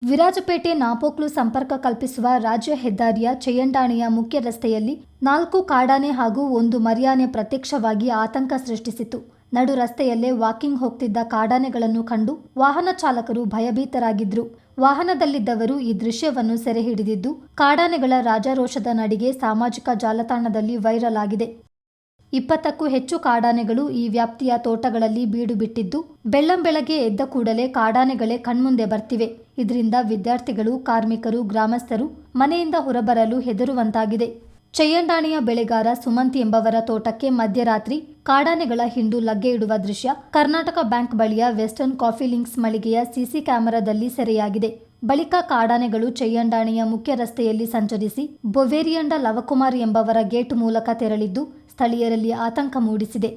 ವಿರಾಜಪೇಟೆ ನಾಪೋಕ್ಲು ಸಂಪರ್ಕ ಕಲ್ಪಿಸುವ ರಾಜ್ಯ ಹೆದ್ದಾರಿಯ ಚೆಯ್ಯಂಡಾಣಿಯ ಮುಖ್ಯ ರಸ್ತೆಯಲ್ಲಿ 4 ಕಾಡಾನೆ ಹಾಗೂ 1 ಮರಿಯಾನೆ ಪ್ರತ್ಯಕ್ಷವಾಗಿ ಆತಂಕ ಸೃಷ್ಟಿಸಿತು. ನಡು ರಸ್ತೆಯಲ್ಲೇ ವಾಕಿಂಗ್ ಹೋಗ್ತಿದ್ದ ಕಾಡಾನೆಗಳನ್ನು ಕಂಡು ವಾಹನ ಚಾಲಕರು ಭಯಭೀತರಾಗಿದ್ರು. ವಾಹನದಲ್ಲಿದ್ದವರು ಈ ದೃಶ್ಯವನ್ನು ಸೆರೆ ಹಿಡಿದಿದ್ದು, ಕಾಡಾನೆಗಳ ರಾಜಾರೋಷದ ನಡಿಗೆ ಸಾಮಾಜಿಕ ಜಾಲತಾಣದಲ್ಲಿ ವೈರಲ್ ಆಗಿದೆ. 20ಕ್ಕೂ ಹೆಚ್ಚು ಕಾಡಾನೆಗಳು ಈ ವ್ಯಾಪ್ತಿಯ ತೋಟಗಳಲ್ಲಿ ಬೀಡು ಬಿಟ್ಟಿದ್ದು, ಬೆಳ್ಳಂಬೆಳಗ್ಗೆ ಎದ್ದ ಕೂಡಲೇ ಕಾಡಾನೆಗಳೇ ಕಣ್ಮುಂದೆ ಬರ್ತಿವೆ. ಇದರಿಂದ ವಿದ್ಯಾರ್ಥಿಗಳು, ಕಾರ್ಮಿಕರು, ಗ್ರಾಮಸ್ಥರು ಮನೆಯಿಂದ ಹೊರಬರಲು ಹೆದರುವಂತಾಗಿದೆ. ಚೆಯ್ಯಂಡಾಣಿಯ ಬೆಳೆಗಾರ ಸುಮಂತ್ ಎಂಬವರ ತೋಟಕ್ಕೆ ಮಧ್ಯರಾತ್ರಿ ಕಾಡಾನೆಗಳ ಹಿಂಡು ಲಗ್ಗೆ ಇಡುವ ದೃಶ್ಯ ಕರ್ನಾಟಕ ಬ್ಯಾಂಕ್ ಬಳಿಯ ವೆಸ್ಟರ್ನ್ ಕಾಫಿ ಲಿಂಕ್ಸ್ ಮಳಿಗೆಯ ಸಿಸಿ ಕ್ಯಾಮೆರಾದಲ್ಲಿ ಸೆರೆಯಾಗಿದೆ. ಬಳಿಕ ಕಾಡಾನೆಗಳು ಚೆಯ್ಯಂಡಾಣಿಯ ಮುಖ್ಯ ರಸ್ತೆಯಲ್ಲಿ ಸಂಚರಿಸಿ ಬೊವೇರಿಯಂಡ ಲವಕುಮಾರ್ ಎಂಬವರ ಗೇಟ್ ಮೂಲಕ ತೆರಳಿದ್ದು, ಸ್ಥಳೀಯರಲ್ಲಿ ಆತಂಕ ಮೂಡಿಸಿದೆ.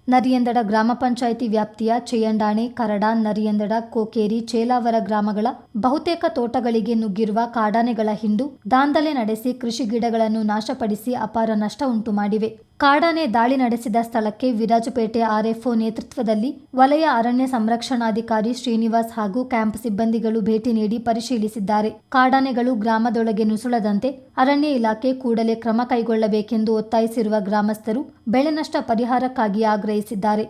ನರಿಯಂದಡ ಗ್ರಾಮ ಪಂಚಾಯಿತಿ ವ್ಯಾಪ್ತಿಯ ಚೆಯ್ಯಂಡಾಣೆ, ಕರಡಾನ್, ನರಿಯಂದಡ, ಕೋಕೇರಿ, ಚೇಲಾವರ ಗ್ರಾಮಗಳ ಬಹುತೇಕ ತೋಟಗಳಿಗೆ ನುಗ್ಗಿರುವ ಕಾಡಾನೆಗಳ ಹಿಂಡು ದಾಂಧಲೆ ನಡೆಸಿ ಕೃಷಿ ಗಿಡಗಳನ್ನು ನಾಶಪಡಿಸಿ ಅಪಾರ ನಷ್ಟ ಉಂಟು ಮಾಡಿವೆ. ಕಾಡಾನೆ ದಾಳಿ ನಡೆಸಿದ ಸ್ಥಳಕ್ಕೆ ವಿರಾಜಪೇಟೆ ಆರ್ಎಫ್ಒ ನೇತೃತ್ವದಲ್ಲಿ ವಲಯ ಅರಣ್ಯ ಸಂರಕ್ಷಣಾಧಿಕಾರಿ ಶ್ರೀನಿವಾಸ್ ಹಾಗೂ ಕ್ಯಾಂಪ್ ಸಿಬ್ಬಂದಿಗಳು ಭೇಟಿ ನೀಡಿ ಪರಿಶೀಲಿಸಿದ್ದಾರೆ. ಕಾಡಾನೆಗಳು ಗ್ರಾಮದೊಳಗೆ ನುಸುಳದಂತೆ ಅರಣ್ಯ ಇಲಾಖೆ ಕೂಡಲೇ ಕ್ರಮ ಕೈಗೊಳ್ಳಬೇಕೆಂದು ಒತ್ತಾಯಿಸಿರುವ ಗ್ರಾಮಸ್ಥರು ಬೆಳೆ ನಷ್ಟ ಪರಿಹಾರಕ್ಕಾಗಿ ಆಗ್ರಹಿಸಿದ್ದಾರೆ.